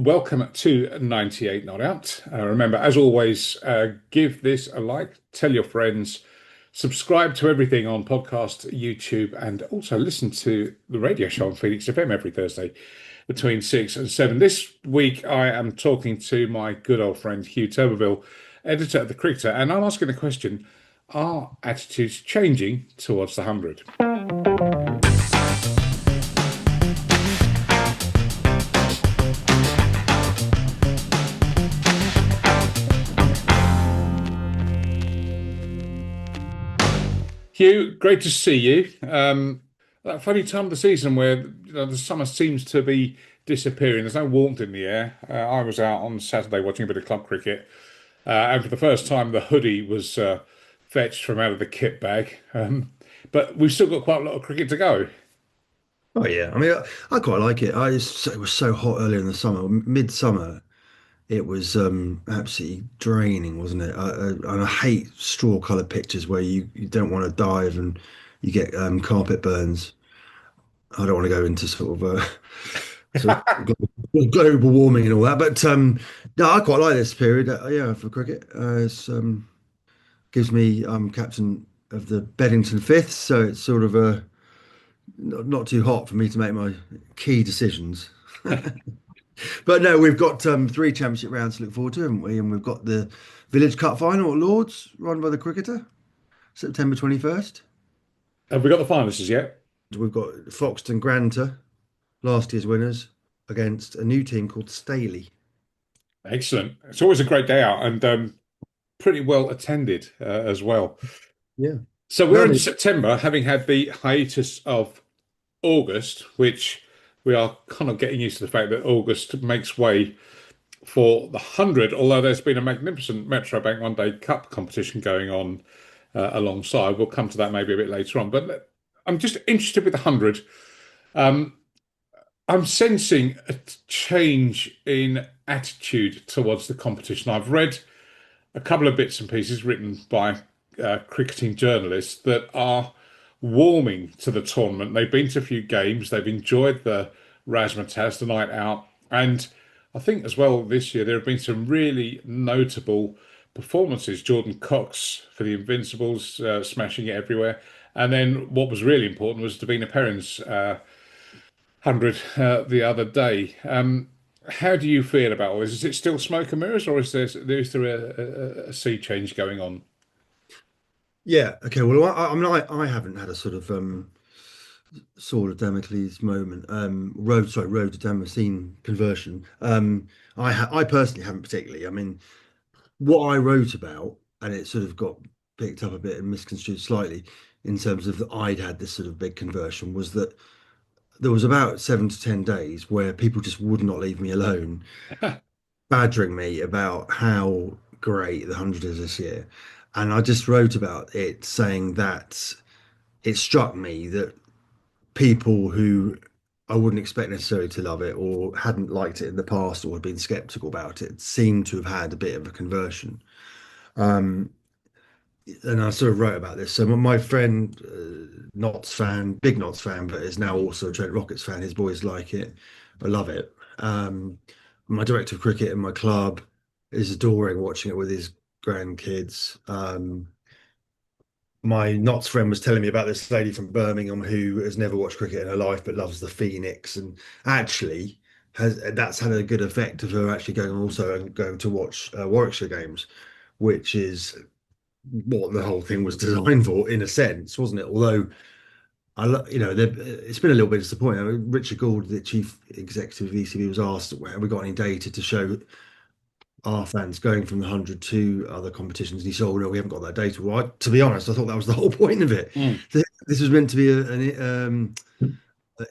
welcome to 98 Not Out. Remember, as always, give this a like, tell your friends, subscribe to everything on podcast, YouTube, and also listen to the radio show on Phoenix FM every Thursday between 6 and 7. This week, I am talking to my good old friend HUW TURBERVILL, editor of The Cricketer, and I'm asking the question, are attitudes changing towards the 100? HUW, great to see you. That funny time of the season where the summer seems to be disappearing. There's no warmth in the air. I was out on Saturday watching a bit of club cricket, and for the first time, the hoodie was fetched from out of the kit bag. But we've still got quite a lot of cricket to go. Oh yeah, I mean, I quite like it. It was so hot earlier in the summer, midsummer. It was absolutely draining, wasn't it? And I hate straw-colored pictures where you don't want to dive and you get carpet burns. I don't want to go into sort of global warming and all that, but no, I quite like this period. Yeah, for cricket, it's gives me captain of the Beddington Fifth, so it's sort of not too hot for me to make my key decisions. But no, we've got three championship rounds to look forward to, haven't we? And we've got the Village Cup final at Lords, run by the Cricketer, September 21st. Have we got the finalists yet? We've got Foxton Granta, last year's winners, against a new team called Staley. Excellent. It's always a great day out and pretty well attended as well. Yeah. So we're in Lovely. September, having had the hiatus of August, which we are kind of getting used to the fact that August makes way for the 100, although there's been a magnificent Metro Bank One Day Cup competition going on alongside. We'll come to that maybe a bit later on. But I'm just interested with the 100. Um, I'm sensing a change in attitude towards the competition. I've read a couple of bits and pieces written by cricketing journalists that are warming to the tournament. They've been to a few games, they've enjoyed the razzmatazz, the night out, and I think as well this year there have been some really notable performances. Jordan Cox for the Invincibles, smashing it everywhere. And then what was really important was Davina Perrin's 100 the other day. How do you feel about all this? Is it still smoke and mirrors, or is there a sea change going on? Yeah. Okay. Well, I mean, I haven't had a sort of sword of Damocles moment. Road to Damascene conversion. I personally haven't particularly. I mean, what I wrote about, and it sort of got picked up a bit and misconstrued slightly in terms of that I'd had this sort of big conversion, was that there was about 7 to 10 days where people just would not leave me alone, badgering me about how great the 100 is this year. And I just wrote about it saying that it struck me that people who I wouldn't expect necessarily to love it or hadn't liked it in the past or had been skeptical about it seemed to have had a bit of a conversion. Um, and I sort of wrote about this. So my friend, Notts fan, big Notts fan, but is now also a Trent Rockets fan. His boys like it. I love it. My director of cricket in my club is adoring watching it with his grandkids. My Notts friend was telling me about this lady from Birmingham who has never watched cricket in her life but loves the Phoenix, and actually has that's had a good effect of her actually going also and going to watch Warwickshire games, which is what the whole thing was designed for in a sense, wasn't it? Although it's been a little bit disappointing. I mean, Richard Gould, the chief executive of ECB, was asked, "Have we got any data to show our fans going from the 100 to other competitions?" And he said, "Oh no, we haven't got that data." Well, to be honest, I thought that was the whole point of it. Mm, This was meant to be an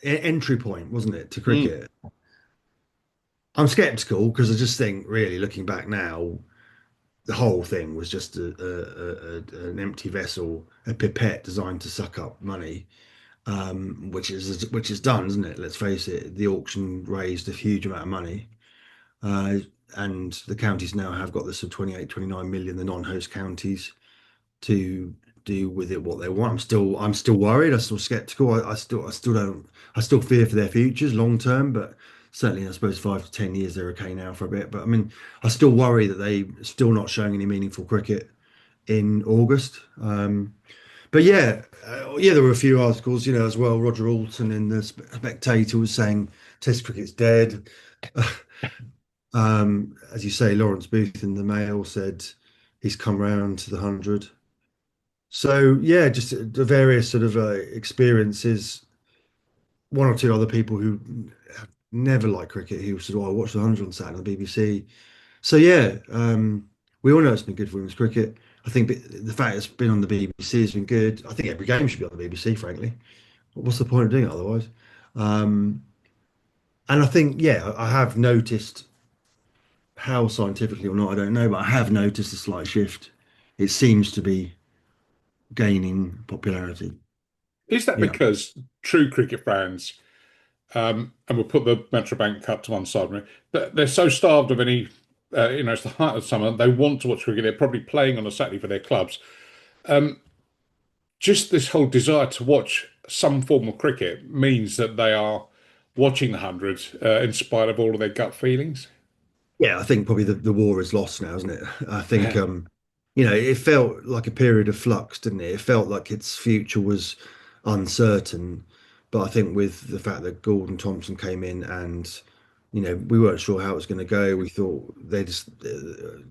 entry point, wasn't it, to mm. cricket? I'm skeptical because I just think, really, looking back now, the whole thing was just an empty vessel, a pipette designed to suck up money, which is done, isn't it? Let's face it. The auction raised a huge amount of money. Uh, and the counties now have got this of 28, 29 million, the non-host counties, to do with it what they want. I'm still worried. I'm still skeptical. I still don't. I still fear for their futures long term. But certainly, I suppose 5 to 10 years they're okay now for a bit. But I mean, I still worry that they still not showing any meaningful cricket in August. But yeah, yeah, there were a few articles, as well. Roger Alton in the Spectator was saying Test cricket's dead. As you say, Lawrence Booth in the Mail said he's come round to the 100. So yeah, just the various sort of experiences. One or two other people who have never liked cricket who said, "Oh, I watched the 100 on Saturday on the BBC." So yeah, we all know it's been good for women's cricket. I think the fact it's been on the BBC has been good. I think every game should be on the BBC, frankly. What's the point of doing it otherwise? Um, and I think, yeah, I have noticed how scientifically or not, I don't know, but I have noticed a slight shift. It seems to be gaining popularity. Is that Yeah. because true cricket fans, and we'll put the Metrobank cut to one side of it, but they're so starved of any, it's the height of summer, they want to watch cricket, they're probably playing on a Saturday for their clubs. Just this whole desire to watch some form of cricket means that they are watching the 100 in spite of all of their gut feelings. Yeah, I think probably the war is lost now, isn't it? I think it felt like a period of flux, didn't it? It felt like its future was uncertain. But I think with the fact that Gordon Thompson came in and we weren't sure how it was going to go. We thought they just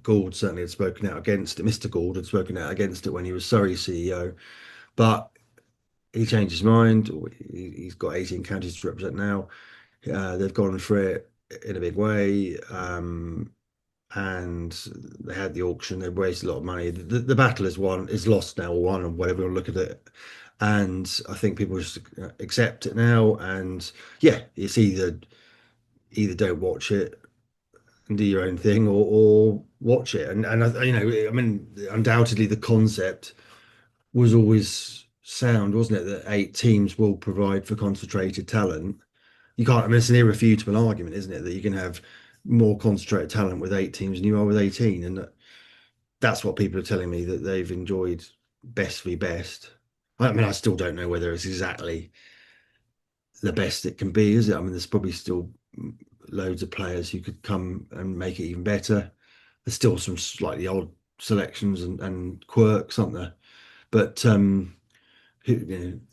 Gould certainly had spoken out against it. Mr. Gould had spoken out against it when he was Surrey CEO, but he changed his mind. He's got 18 counties to represent now. They've gone for it in a big way. And they had the auction. They raised a lot of money. The battle is won, is lost now, or won, or whatever you look at it. And I think people just accept it now. And yeah, it's either don't watch it and do your own thing, or watch it. And I mean, undoubtedly the concept was always sound, wasn't it? That 8 teams will provide for concentrated talent. You can't. I mean, it's an irrefutable argument, isn't it, that you can have more concentrated talent with 8 teams than you are with 18, and that's what people are telling me that they've enjoyed best v best. I mean, I still don't know whether it's exactly the best it can be, is it? I mean, there's probably still loads of players who could come and make it even better. There's still some slightly odd selections and quirks, aren't there? But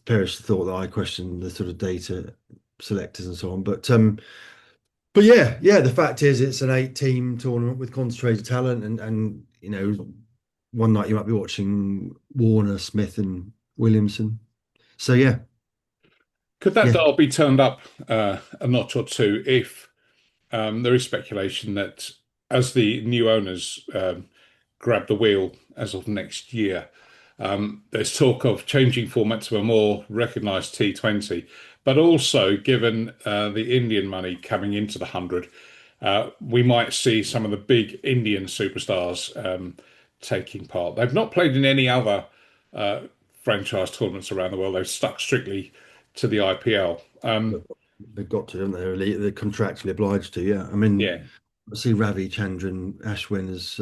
perish the thought that I question the sort of data selectors and so on. But yeah, the fact is it's an 8 team tournament with concentrated talent, and one night you might be watching Warner, Smith, and Williamson. So yeah, Could that yeah. dial be turned up a notch or two if there is speculation that as the new owners grab the wheel as of next year, there's talk of changing format to a more recognised T20, but also given the Indian money coming into the 100, we might see some of the big Indian superstars taking part. They've not played in any other uh, franchise tournaments around the world. They've stuck strictly to the IPL. They've got to, haven't they? They're contractually obliged to. Yeah, I mean, Yeah. I see Ravi Chandran Ashwin has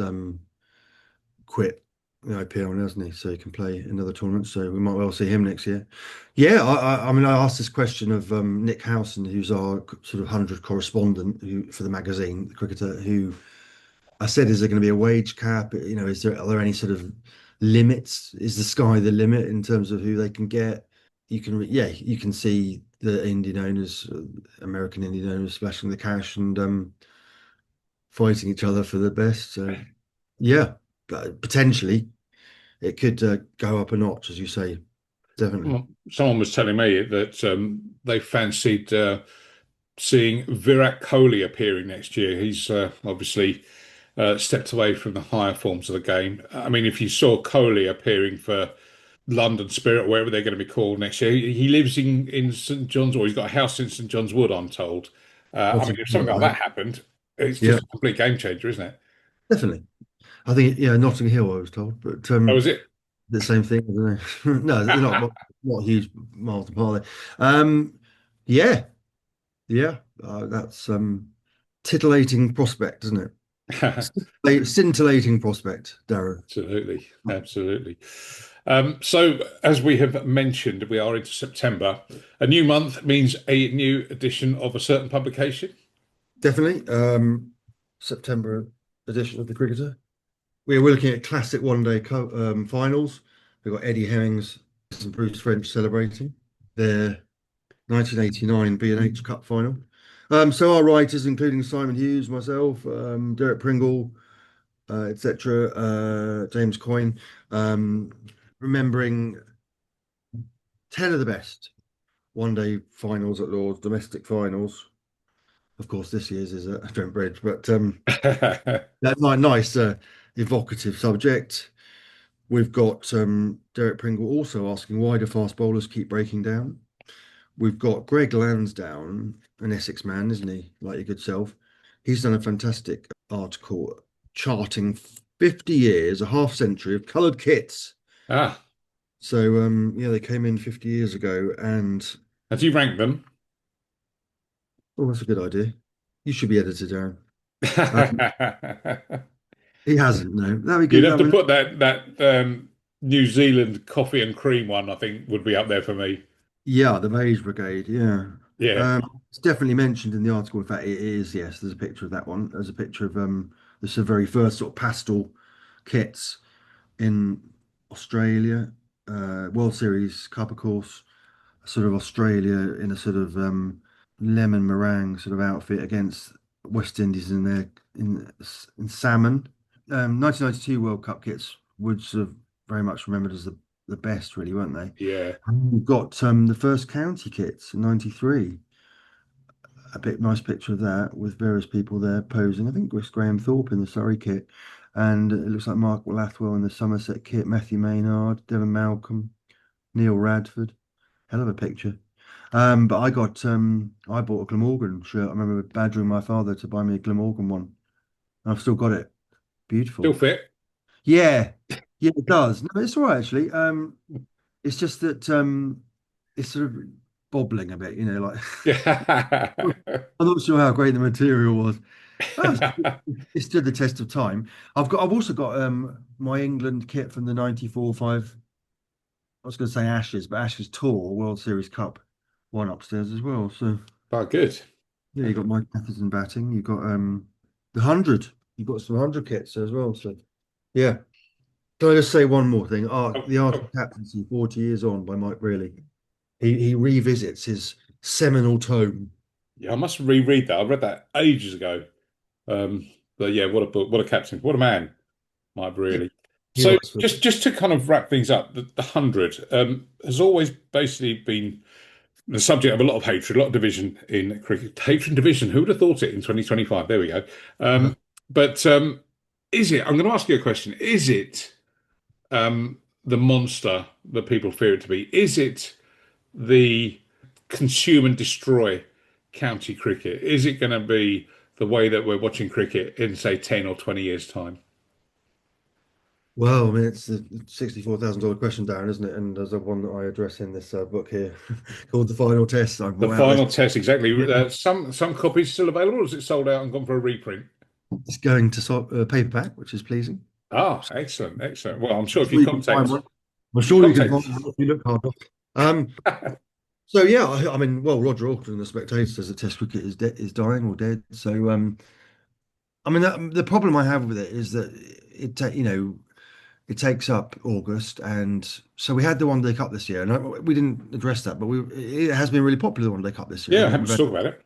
quit the IPL now, hasn't he? So he can play another tournament. So we might well see him next year. Yeah, I mean, I asked this question of Nick Howson, who's our sort of 100 correspondent for the magazine, the cricketer, who I said, is there going to be a wage cap? Are there any sort of limits? Is the sky the limit in terms of who they can get? Yeah, you can see the Indian owners, American Indian owners, splashing the cash and fighting each other for the best. So yeah, but potentially it could go up a notch, as you say. Definitely. Well, someone was telling me that they fancied seeing Virat Kohli appearing next year. He's obviously stepped away from the higher forms of the game. I mean, if you saw Kohli appearing for London Spirit, or wherever they're going to be called next year, he lives in St John's, or he's got a house in St John's Wood, I'm told. I mean, Notting if Hill, something like I that think. happened, it's Yeah, just a complete game changer, isn't it? definitely. I think, yeah, Notting Hill, I was told, but Oh, is it? the same thing. I don't know. No, they're not huge miles apart. Yeah, yeah. That's titillating prospect, isn't it? Scintillating prospect, Darren. Absolutely, absolutely. So, as we have mentioned, we are into September. A new month means a new edition of a certain publication. Definitely. September edition of the Cricketer. We're looking at classic one-day finals. We've got Eddie Hemmings and Bruce French celebrating their 1989 B&H Cup final. So our writers, including Simon Hughes, myself, Derek Pringle, etc., James Coyne, um, remembering 10 of the best one-day finals at Lord's, domestic finals. Of course, this year's is at Trent Bridge, but that's like nice, evocative subject. We've got Derek Pringle also asking why do fast bowlers keep breaking down? We've got Greg Lansdowne, an Essex man, isn't he? Like your good self. He's done a fantastic article charting 50 years, a half century of coloured kits. Ah, So yeah, they came in 50 years ago, and have you ranked them? oh, that's a good idea. You should be editor, Darren. Um, You'd he hasn't, no. That'd be good. have I to mean, put that New Zealand coffee and cream one, I think, would be up there for me. yeah, the Beige Brigade, yeah. Yeah, It's definitely mentioned in the article. In fact, it is, yes, there's a picture of that one. There's a picture of the very first sort of pastel kits in Australia, World Series Cup, of course, sort of Australia in a sort of lemon meringue sort of outfit against West Indies in their in salmon. 1992 World Cup kits would sort of very much remembered as the best, really, weren't they? yeah. We've got the first county kits in '93. A bit nice picture of that with various people there posing. I think it was Graham Thorpe in the Surrey kit, and it looks like Mark Lathwell in the Somerset kit, Matthew Maynard, Devon Malcolm, Neil Radford. Hell of a picture. But I bought a Glamorgan shirt. I remember badgering my father to buy me a Glamorgan one. I've still got it. Still Beautiful. fit. Yeah, yeah, it does. No, it's all right actually. It's just that it's sort of bobbling a bit, like Yeah. I'm not sure how great the material was. Oh, it stood the test of time. I've also got my England kit from the 94 5. I was going to say Ashes, but Ashes Tour World Series Cup one upstairs as well. So Oh, good. yeah, you got Mike Matheson batting. You got the 100. You got some 100 kits as well. So yeah. Can I just say one more thing? Oh, The Art oh, of Captaincy, 40 Years On by Mike Brearley. He revisits his seminal tome. yeah, I must reread that. I read that ages ago. Um, but yeah, what a book, what a captain, what a man, Mike Yeah, really. he So writes for just to kind of wrap things up, the 100 has always basically been the subject of a lot of hatred, a lot of division in cricket. Hatred and division. Who would have thought it in 2025? There we go. But is it? I'm going to ask you a question. Is it the monster that people fear it to be? Is it the consume and destroy county cricket? Is it going to be the way that we're watching cricket in, say, 10 or 20 years' time? Well, I mean, it's a $64,000 question, Darren, isn't it? And there's a one that I address in this book here called The Final Test. I The brought out this. final test, exactly. Yeah. Some copies still available, or is it sold out and gone for a reprint? It's going to paperback, which is pleasing. Ah, excellent, excellent. Well, I'm I'm sure if you sure you can find contact one. I'm sure you can find contact, one if you look hard enough. So yeah, I mean, well, Roger Orton in the Spectator says that Test cricket is dying or dead. So I mean, the problem I have with it is that it takes up August, and so we had the One Day Cup this year, and we didn't address that, but it has been really popular the One Day Cup this year, yeah, hasn't it? happy to talk about it.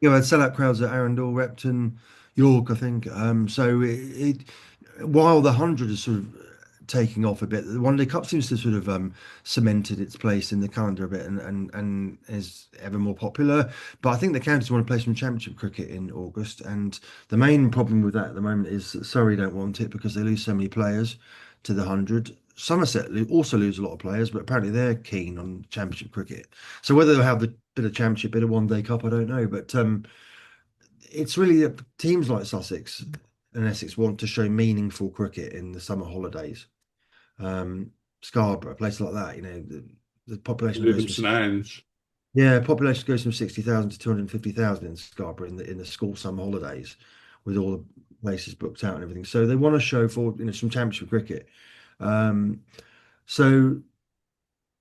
Had sellout crowds at Arundel, Repton, York, I think. So while the 100 is sort of taking off a bit, the One Day Cup seems to sort of cemented its place in the calendar a bit and is ever more popular. But I think the counties want to play some championship cricket in August, and the main problem with that at the moment is that Surrey don't want it because they lose so many players to the 100. Somerset also lose a lot of players, but apparently they're keen on championship cricket. So whether they'll have the bit of championship, bit of One Day Cup, I don't know. But it's really teams like Sussex and Essex want to show meaningful cricket in the summer holidays. Scarborough, a place like that, the population goes Live from St Anne's. yeah, population goes from 60,000 to 250,000 in Scarborough in the school summer holidays, with all the places booked out and everything. So they want to show for some championship cricket. Um, so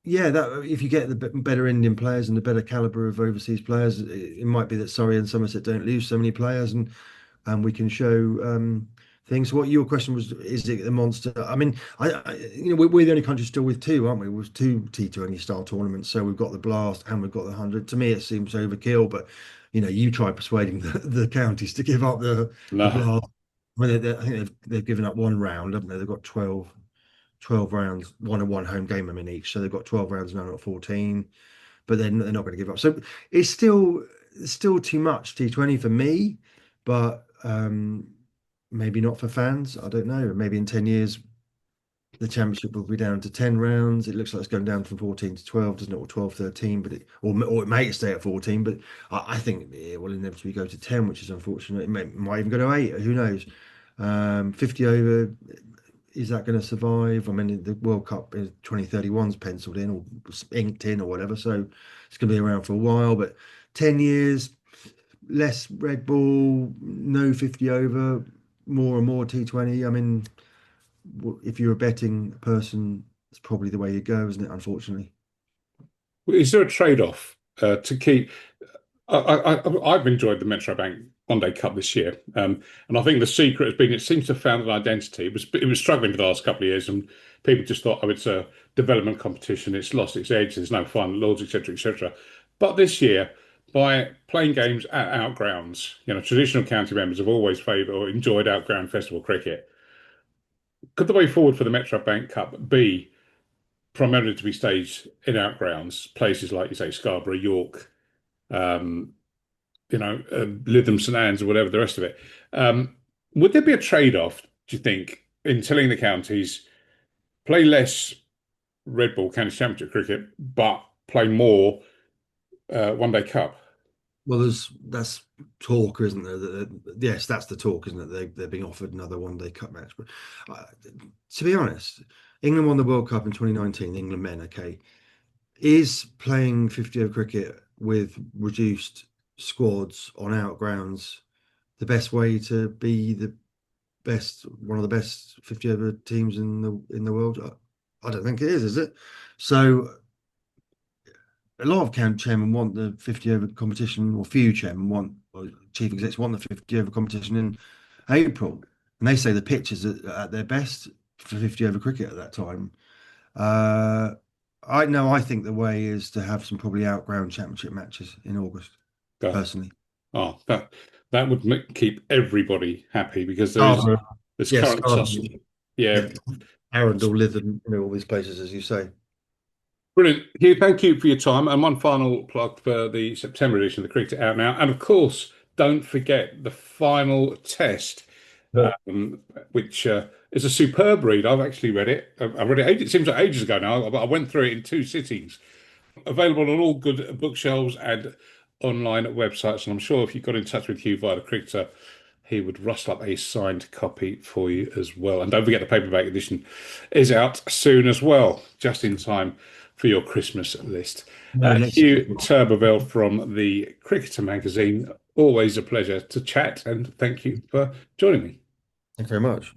yeah, that if you get the better Indian players and the better caliber of overseas players, it might be that Surrey and Somerset don't lose so many players, and we can show things. What your question was, is it a monster? I mean, we're the only country still with two, aren't we? With two T20 style tournaments. So we've got the Blast and we've got the 100. To me, it seems overkill, but you try persuading the counties to give up the No. Blast. I mean, I think they've given up one round, haven't they? They've got 12 rounds, one home game I'm in each. So they've got 12 rounds now, not 14, but they're not going to give up. So it's still too much T20 for me, but maybe not for fans. I don't know. Maybe in 10 years, the championship will be down to 10 rounds. It looks like it's going down from 14 to 12, doesn't it? Or 12, 13, but or it may stay at 14, but I think it will inevitably go to 10, which is unfortunate. Might even go to 8. Who knows? 50 over, is that going to survive? I mean, the World Cup is 2031's penciled in or inked in or whatever, so it's going to be around for a while. But 10 years, less Red Bull, no 50 over, more and more T20. I mean, if you're a betting person, it's probably the way you go, isn't it? Unfortunately. Is there a trade-off to keep? I've enjoyed the Metro Bank One Day Cup this year, and I think the secret has been it seems to have found an identity. It was struggling for the last couple of years, and people just thought, oh, it's a development competition. It's lost its edge. There's no fun, Lords, etc., etc. But this year, by playing games at outgrounds, traditional county members have always favoured or enjoyed outground festival cricket. Could the way forward for the Metro Bank Cup be primarily to be staged in outgrounds, places like you say Scarborough, York, um, Lytham, St Anne's, or whatever the rest of it? Would there be a trade-off, do you think, in telling the counties play less Red Bull County Championship cricket, but play more One Day Cup? Well, that's talk, isn't there? Yes, that's the talk, isn't it? They're being offered another one-day cup match. But to be honest, England won the World Cup in 2019. England men, okay, is playing 50 over cricket with reduced squads on outgrounds the best way to be one of the best 50 over teams in the world? I don't think it is it? So a lot of camp chairmen want the 50 over competition, or few chairmen want, or chief execs want the 50 over competition in April. And they say the pitch is at their best for 50 over cricket at that time. Uh, I know, I think the way is to have some probably outground championship matches in August, Go. personally. Oh, that would keep everybody happy because Scarborough, there's yes, current Scarborough, tussle. Yeah, yeah, Arundel, Lytham, all these places, as you say. brilliant. Hugh, thank you for your time. And one final plug for the September edition of the Cricket Out Now. And of course, don't forget the final test, But um, which is a superb read. I've actually read it. I've read it. It seems like ages ago now, but I went through it in two sittings. Available on all good bookshelves and online websites. And I'm sure if you got in touch with Hugh via the Cricketer, he would rustle up a signed copy for you as well. And don't forget the paperback edition is out soon as well, just in time for your Christmas list. no, next Hugh Turberville from the Cricketer magazine. Always a pleasure to chat, and thank you for joining me. Thank you very much.